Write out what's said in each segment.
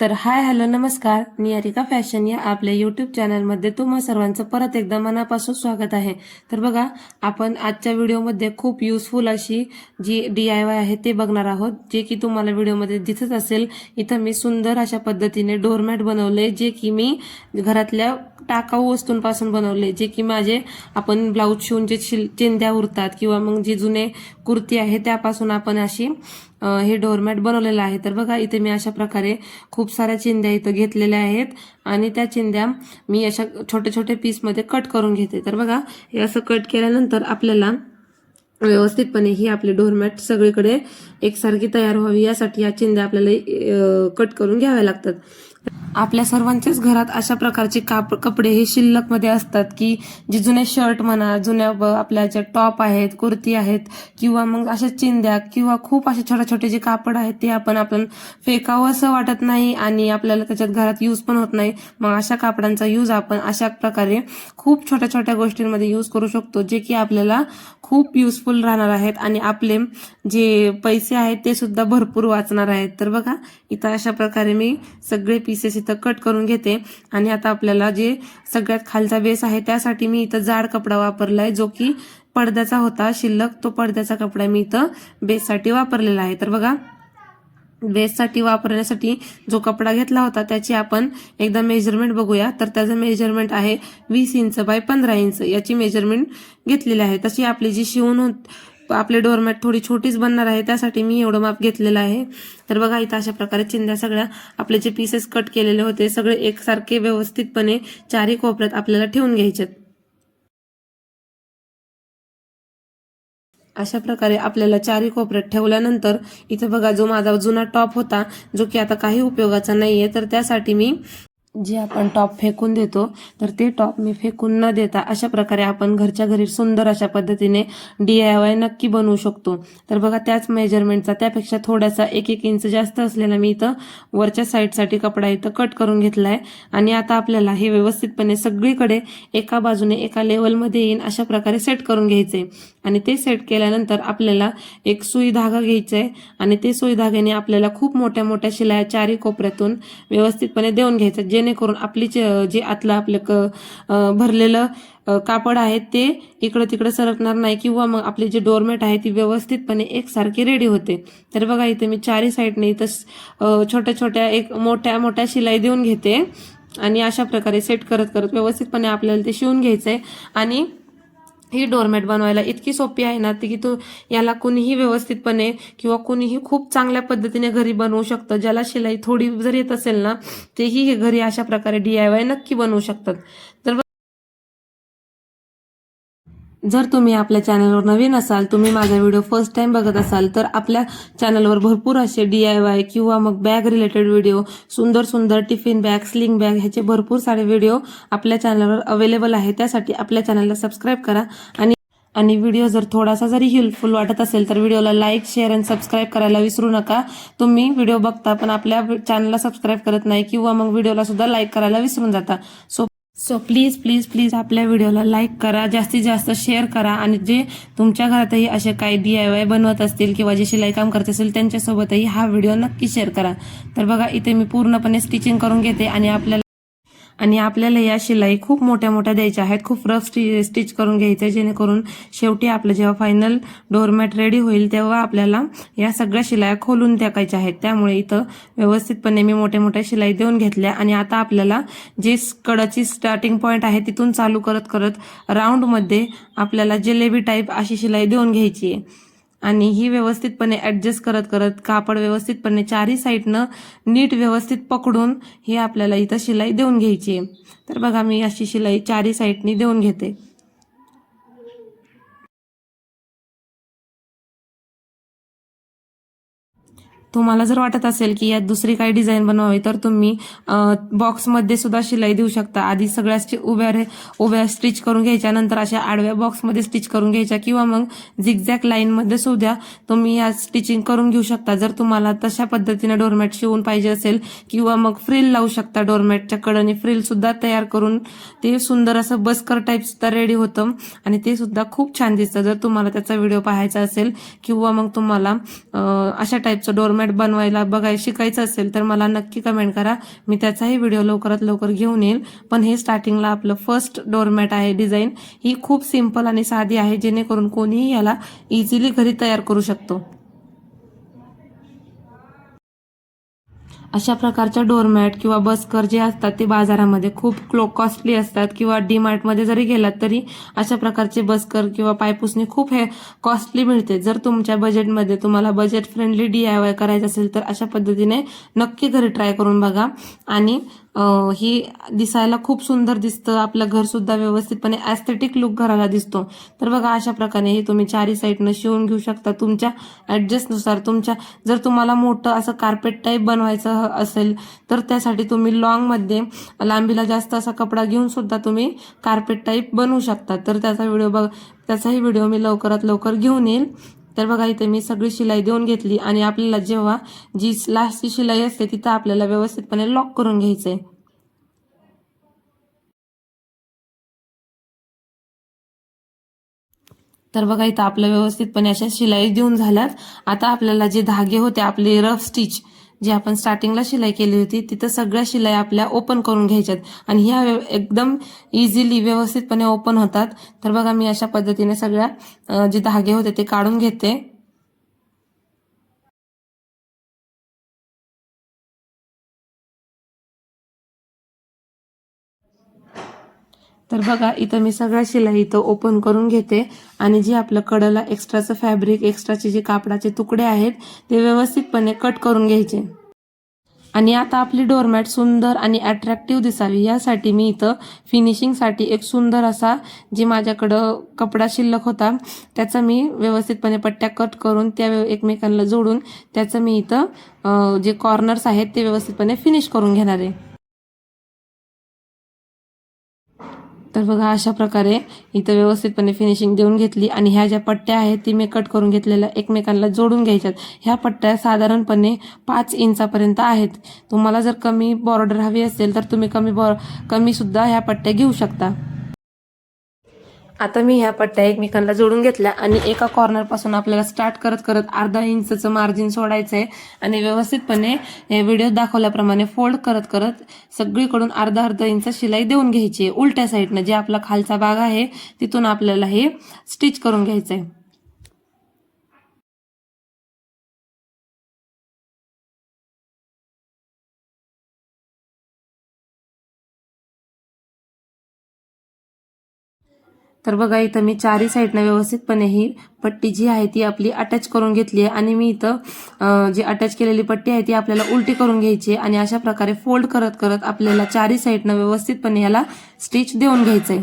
तर hi hello नमस्कार, Niharika fashion या आपल्या यूट्यूब चॅनलमध्ये तुम्हा सर्वांचं परत एकदा मनापासून स्वागत आहे। तर बघा, आपण आजच्या व्हिडिओमध्ये खूप युजफुल अशी जी DIY आहे ते बघणार आहोत, जे की तुम्हाला व्हिडिओमध्ये दिसत असेल। इथं मी सुंदर अशा पद्धतीने डोरमॅट बनवले, जे की मी घरातल्या टाकाऊ वस्तूंपासून बनवले, जे की माझे आपण ब्लाऊज शिवून जे चिंध्या उरतात किंवा मग जी जुने कुर्ती आहे त्यापासून आपण अशी हे डोरमॅट बनवलेलं आहे। तर बघा, इथे मी अशा प्रकारे खूप साऱ्या चिंध्या इथं घेतलेल्या आहेत आणि त्या चिंध्या मी अशा छोटे छोटे पीसमध्ये कट करून घेते। तर बघा, हे असं कट केल्यानंतर आपल्याला व्यवस्थितपणे ही आपली डोरमॅट सगळीकडे एकसारखी तयार व्हावी यासाठी या चिंध्या आपल्याला कट करून घ्याव्या लागतात। आपल्या सर्वांच्याच घरात अशा प्रकारचे कपडे हे शिल्लक मध्ये असतात की जे जुने शर्ट म्हणा, जुन्या आपल्या ज्या टॉप आहेत, कुर्ती आहेत किंवा मग अशा चिंध्या किंवा खूप असे छोटे छोटे जे कापड आहेत ते आपण फेकावं असं वाटत नाही आणि आपल्याला त्याच्यात घरात यूज पण होत नाही। मग अशा कापडांचा यूज आपण अशा प्रकारे खूप छोट्या छोट्या गोष्टींमध्ये यूज करू शकतो, जे की आपल्याला खूप युजफुल राहणार आहेत आणि आपले जे पैसे आहेत ते सुद्धा भरपूर वाचणार आहेत। तर बघा, इथं अशा प्रकारे मी सगळे पीसेस इथं कट करून घेते आणि आता आपल्याला जे सगळ्यात खालचा बेस आहे त्यासाठी मी इथं जाड कपडा वापरलाय, जो की पडद्याचा होता शिल्लक। तो पडद्याचा कपडा मी इथं बेससाठी वापरलेला आहे। तर बघा, बेससाठी वापरण्यासाठी जो कपडा घेतला होता त्याची आपण एकदा मेजरमेंट बघूया। तर त्याचं मेजरमेंट आहे 20 इंच बाय 15 इंच याची मेजरमेंट घेतलेली आहे। तशी आपली जी शिवून आपले डोरमॅट थोडी छोटीच बनणार आहे, त्यासाठी मी एवढं माप घेतलेलं आहे। तर बघा, इथं अशा प्रकारे चिंध्या सगळ्या आपले जे पीसेस कट केलेले होते सगळे एकसारखे व्यवस्थितपणे चारी कोपऱ्यात आपल्याला ठेवून घ्यायचे। अशा प्रकारे आपल्याला चारी कोपऱ्यात ठेवल्यानंतर इथं बघा, जो माझा जुना टॉप होता जो की आता काही उपयोगाचा नाहीये, तर त्यासाठी मी जे आपण टॉप फेकून देतो तर ते टॉप मी फेकून न देता अशा प्रकारे आपण घरच्या घरी सुंदर अशा पद्धतीने DIY नक्की बनवू शकतो। तर बघा, त्याच मेजरमेंटचा त्यापेक्षा थोडासा 1-1 इंच जास्त असलेला मी इथं वरच्या साईडसाठी कपडा इथं कट करून घेतलाय आणि आता आपल्याला हे व्यवस्थितपणे सगळीकडे एका बाजूने एका लेवलमध्ये येईन अशा प्रकारे सेट करून घ्यायचे। आणि ते सेट केल्यानंतर आपल्याला एक सुई धागा घ्यायचा आहे आणि ते सुई धाग्याने आपल्याला खूप मोठ्या मोठ्या शिलाया चारी कोपऱ्यातून व्यवस्थितपणे देऊन घ्यायचं, जेणेकरून आपली जे आतलं आपलं भरलेलं कापड आहे ते इकडे तिकडे सरकणार नाही किंवा मग आपली जी डोरमॅट आहे ती व्यवस्थितपणे एकसारखी रेडी होते। तर बघा, इथे मी चारी साईडने इथं छोट्या छोट्या एक मोठ्या मोठ्या शिलाई देऊन घेते आणि अशा प्रकारे सेट करत करत व्यवस्थितपणे आपल्याला ते शिवून घ्यायचंय। आणि ही डोरमॅट बनवायला इतकी सोपी आहे ना की तू याला कुणीही व्यवस्थितपणे किंवा कुणीही खूप चांगल्या पद्धतीने घरी बनवू शकतं। ज्याला शिलाई थोडी जर येत असेल ना, तेही हे घरी अशा प्रकारे DIY नक्की बनवू शकतात। तर जर तुम्ही आपल्या चॅनलवर नवीन असाल, तुम्ही माझा व्हिडिओ फर्स्ट टाइम बघत असाल, तर आपल्या चॅनलवर भरपूर असे DIY किंवा मग बॅग रिलेटेड व्हिडिओ, सुंदर सुंदर टिफिन बॅग, स्लिंग बॅग ह्याचे भरपूर सारे व्हिडिओ आपल्या चॅनलवर अवेलेबल आहे। त्यासाठी आपल्या चॅनलला सबस्क्राईब करा आणि व्हिडिओ जर थोडासा जरी हेल्पफुल वाटत असेल तर व्हिडिओला लाईक, शेअर आणि सबस्क्राईब करायला विसरू नका। तुम्ही व्हिडिओ बघता पण आपल्या चॅनलला सबस्क्राईब करत नाही किंवा मग व्हिडिओला सुद्धा लाईक करायला विसरून जाता। सो प्लीज प्लीज प्लीज आपल्या व्हिडिओला लाईक करा, जास्तीत जास्त शेअर करा आणि जे तुमच्या घरातही असे काही DIY बनवत असतील किंवा जे शिलाई काम करत असतील त्यांच्यासोबतही हा व्हिडिओ नक्की शेअर करा। तर बघा, इथे मी पूर्णपणे स्टिचिंग करून घेते आणि आपल्याला या शिलाई खूप मोठ्या मोठ्या द्यायच्या आहेत, खूप रफ स्टिच करून घ्यायचे, जेणेकरून शेवटी आपलं जेव्हा फायनल डोरमॅट रेडी होईल तेव्हा आपल्याला या सगळ्या शिलाया खोलून टाकायच्या आहेत। त्यामुळे इथं व्यवस्थितपणे मी मोठ्या मोठ्या शिलाई देऊन घेतल्या आणि आता आपल्याला जे कडाची स्टार्टिंग पॉइंट आहे तिथून चालू करत करत राऊंडमध्ये आपल्याला जिलेबी टाईप अशी शिलाई देऊन घ्यायची आहे आणि ही व्यवस्थितपणे ऍडजस्ट करत करत कापड व्यवस्थितपणे चारी साईडनं नीट व्यवस्थित पकडून ही आपल्याला इथं शिलाई देऊन घ्यायची आहे। तर बघा, मी अशी शिलाई चारी साईडनी देऊन घेते। तुम्हाला जर वाटत असेल की यात दुसरी काही डिझाईन बनवावी तर तुम्ही बॉक्समध्ये सुद्धा शिलाई देऊ शकता। आधी सगळ्या उभ्या स्टिच करून घ्यायच्या, नंतर अशा आडव्या बॉक्समध्ये स्टिच करून घ्यायच्या किंवा मग झिगझॅग लाईनमध्ये सुद्धा तुम्ही या स्टिचिंग करून घेऊ शकता। जर तुम्हाला तशा पद्धतीने डोरमॅट शिवून पाहिजे असेल किंवा मग फ्रिल लावू शकता, डोरमॅटच्या कडेने फ्रिल सुद्धा तयार करून ते सुंदर असं बस्कर टाईप सुद्धा रेडी होतं आणि ते सुद्धा खूप छान दिसतं। जर तुम्हाला त्याचा व्हिडिओ पाहायचा असेल किंवा मग तुम्हाला अशा टाईपचं डोरमॅट डोरमॅट बनवायला शिकायचं असेल तर मला नक्की कमेंट करा. मी त्याचाही व्हिडिओ लवकरात लवकर घेऊन येईल. पण हे स्टार्टिंगला आपलं फर्स्ट डोरमॅट आहे. डिझाईन ही खूप सिंपल आणि साधी आहे, जेणेकरून कोणीही याला इझिली घरी तयार करू शकतो. अशा प्रकारच्या डोरमॅट किंवा बस्कर जे असतात ते बाजारामध्ये खूप कॉस्टली असतात, किंवा डीमार्टमध्ये जरी गेलात तरी अशा प्रकारचे बस्कर किंवा पायपुसणी खूप हे कॉस्टली मिळते. जर तुमच्या बजेटमध्ये तुम्हाला बजेट फ्रेंडली DIY करायचं असेल तर अशा पद्धतीने नक्की घरी ट्राय करून बघा. आणि ही दिसायला खूप सुंदर दिसतं, आपलं घर सुद्धा व्यवस्थितपणे ॲस्थेटिक लुक घराला दिसतो. तर बघा अशा प्रकारे हे तुम्ही चारी साईडनं शिवून घेऊ शकता तुमच्या ॲडजस्टनुसार. जर तुम्हाला मोठं असं कार्पेट टाईप बनवायचं असेल तर त्यासाठी तुम्ही लॉंगमध्ये लांबीला जास्त असा कपडा घेऊन सुद्धा तुम्ही कार्पेट टाईप बनवू शकता. तर त्याचाही व्हिडिओ मी लवकरात लवकर घेऊन येईल. तर बघा इथे मी सगळी शिलाई देऊन घेतली आणि आपल्याला जेव्हा जी लास्टची शिलाई असते तिथं आपल्याला व्यवस्थितपणे लॉक करून घ्यायचंय. तर बघा इथं आपलं व्यवस्थितपणे अशा शिलाई देऊन झाल्यात. आता आपल्याला जे धागे होते आपले रफ स्टिच, जे आपण स्टार्टिंगला शिलाई केली होती तिथं सगळ्या शिलाई आपल्या ओपन करून घ्यायच्यात आणि ह्या एकदम इझिली व्यवस्थितपणे ओपन होतात. तर बघा मी अशा पद्धतीने सगळ्या जे धागे होते ते काढून घेते. तर बघा इथं मी सगळ्या शिलाई इथं ओपन करून घेते आणि जी आपलं कडला एक्स्ट्राचं फॅब्रिक, एक्स्ट्राचे जे कापडाचे तुकडे आहेत ते व्यवस्थितपणे कट करून घ्यायचे. आणि आता आपली डोरमॅट सुंदर आणि अट्रॅक्टिव्ह दिसावी यासाठी मी इथं फिनिशिंगसाठी एक सुंदर असा जे माझ्याकडं कपडा शिल्लक होता त्याचा मी व्यवस्थितपणे पट्ट्या कट करून त्या एकमेकांना जोडून त्याचं मी इथं जे कॉर्नर्स आहेत ते व्यवस्थितपणे फिनिश करून घेणार आहे. तर बघा अशा प्रकारे इथं व्यवस्थितपणे फिनिशिंग देऊन घेतली आणि ह्या ज्या पट्ट्या आहेत ती मी कट करून घेतलेल्या एकमेकांना जोडून घ्यायच्यात. ह्या पट्ट्या साधारणपणे 5 इंचापर्यंत आहेत. तुम्हाला जर कमी बॉर्डर हवी असेल तर तुम्ही कमी सुद्धा ह्या पट्ट्या घेऊ शकता. आता मी ह्या पट्ट्या एकमेकांना जोडून घेतल्या आणि एका कॉर्नर पासून आपल्याला स्टार्ट करत करत अर्धा इंचचं मार्जिन सोडायचंय आणि व्यवस्थितपणे व्हिडिओ दाखवल्याप्रमाणे फोल्ड करत करत सगळीकडून अर्धा अर्धा इंच शिलाई देऊन घ्यायची. उलट्या साईडनं जे आपला खालचा भाग आहे तिथून आपल्याला हे स्टिच करून घ्यायचंय. तर बघा इथं मी चारी साईडनं व्यवस्थितपणे ही पट्टी जी आहे ती आपली अटॅच करून घेतली आहे आणि मी इथं जी अटॅच केलेली पट्टी आहे ती आपल्याला उलटी करून घ्यायची आणि अशा प्रकारे फोल्ड करत करत आपल्याला चारी साईडनं व्यवस्थितपणे याला स्टिच देऊन घ्यायचंय.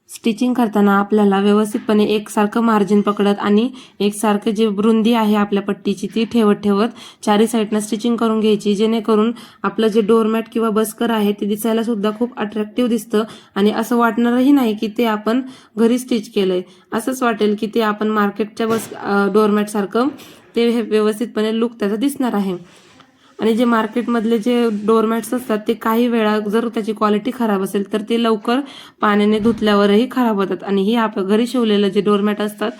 स्टिचिंग करताना आपल्याला व्यवस्थितपणे एकसारखं मार्जिन पकडत आणि एकसारखं जे रुंदी आहे आपल्या पट्टीची ती ठेवत ठेवत चारी साईडनं स्टिचिंग करून घ्यायची, जेणेकरून आपलं जे डोरमॅट किंवा बस्कर आहे ते दिसायला सुद्धा खूप अट्रॅक्टिव्ह दिसतं आणि असं वाटणारही नाही की ते आपण घरी स्टिच केलंय. असंच वाटेल की ते आपण मार्केटच्या डोरमॅट सारखं ते व्यवस्थितपणे लुक त्याचा दिसणार आहे. आणि जे मार्केटमधले जे डोरमॅट्स असतात ते काही वेळा जर त्याची क्वालिटी खराब असेल तर ते लवकर पाण्याने धुतल्यावरही खराब होतात आणि हे आपलं घरी शिवलेलं जे डोरमॅट असतात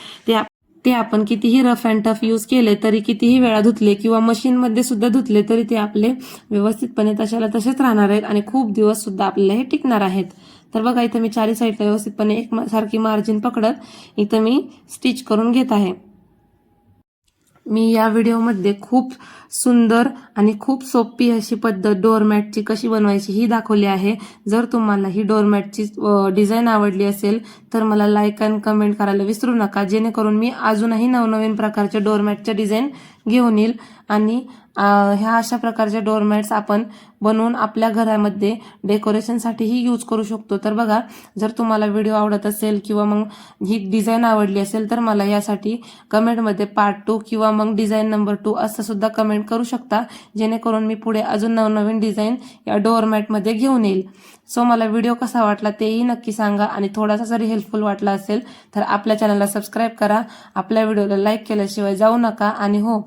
ते आपण कितीही रफ अँड टफ यूज केले तरी, कितीही वेळा धुतले किंवा मशीनमध्ये सुद्धा धुतले तरी ते आपले व्यवस्थितपणे तशाला तसेच राहणार आहेत आणि खूप दिवस सुद्धा आपल्याला हे टिकणार आहेत. तर बघा इथं मी चारी साईडला व्यवस्थितपणे एक सारखी मार्जिन पकडत इथं मी स्टिच करून घेत आहे. मी या व्हिडिओमध्ये खूप सुंदर आणि खूप सोपी अशी पद्धत डोरमॅटची कशी बनवायची ही दाखवली आहे. जर तुम्हाला ही डोरमॅटची डिझाईन आवडली असेल तर मला लाईक आणि कमेंट करायला विसरू नका, जेणेकरून मी अजूनही नवनवीन प्रकारच्या डोरमॅटच्या डिझाईन घेऊन येईल. आणि ह्या अशा प्रकारच्या डोरमॅट्स आपण बनवून आपल्या घरामध्ये डेकोरेशनसाठीही यूज करू शकतो. तर बघा जर तुम्हाला व्हिडिओ आवडत असेल किंवा मग ही डिझाईन आवडली असेल तर मला यासाठी कमेंटमध्ये पार्ट 2 किंवा मग डिझाईन नंबर 2 असं सुद्धा कमेंट करू शकता, जेणेकरून मी पुढे अजून नवनवीन डिझाईन या डोरमॅटमध्ये घेऊन येईल. सो मला व्हिडिओ कसा वाटला तेही नक्की सांगा आणि थोडासा जरी हेल्पफुल वाटला असेल तर आपल्या चॅनलला सबस्क्राईब करा. आपल्या व्हिडिओला लाईक केल्याशिवाय जाऊ नका. आणि हो,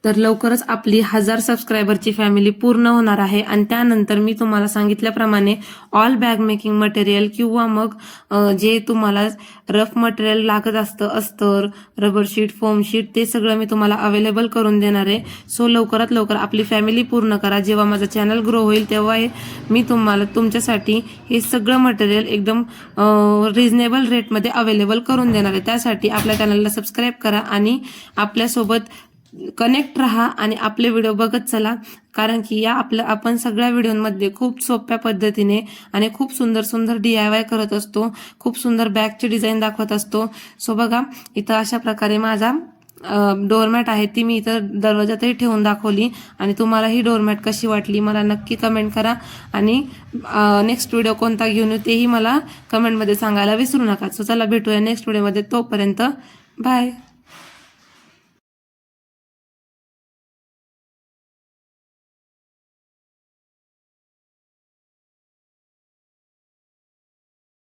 तर लवकरच आपली 1000 सबस्क्रायबरची फॅमिली पूर्ण होणार आहे आणि त्यानंतर मी तुम्हाला सांगितल्याप्रमाणे ऑल बॅग मेकिंग मटेरियल किंवा मग जे तुम्हाला रफ मटेरियल लागत असतं, अस्तर, रबर शीट, फोम शीट, ते सगळं मी तुम्हाला अवेलेबल करून देणार आहे. सो लवकरात लवकर आपली फॅमिली पूर्ण करा. जेव्हा माझा चॅनल ग्रो होईल तेव्हा मी तुम्हाला तुमच्यासाठी हे सगळं मटेरियल एकदम रिझनेबल रेटमध्ये अवेलेबल करून देणार आहे. त्यासाठी आपल्या चॅनलला सबस्क्राईब करा आणि आपल्यासोबत कनेक्ट राहा आणि आपले व्हिडिओ बघत चला, कारण की आपण सगळ्या व्हिडिओमध्ये खूप सोप्या पद्धतीने आणि खूप सुंदर सुंदर DIY करत असतो. खूप सुंदर बॅगची डिझाईन दाखवत असतो. सो बघा, इथं अशा प्रकारे माझा डोरमॅट आहे, ती मी इथं दरवाजातही ठेवून दाखवली आणि तुम्हाला ही डोरमॅट कशी वाटली मला नक्की कमेंट करा आणि नेक्स्ट व्हिडिओ कोणता घेऊन येऊ तेही मला कमेंटमध्ये सांगायला विसरू नका. सो चला भेटूया नेक्स्ट व्हिडिओमध्ये. तोपर्यंत बाय.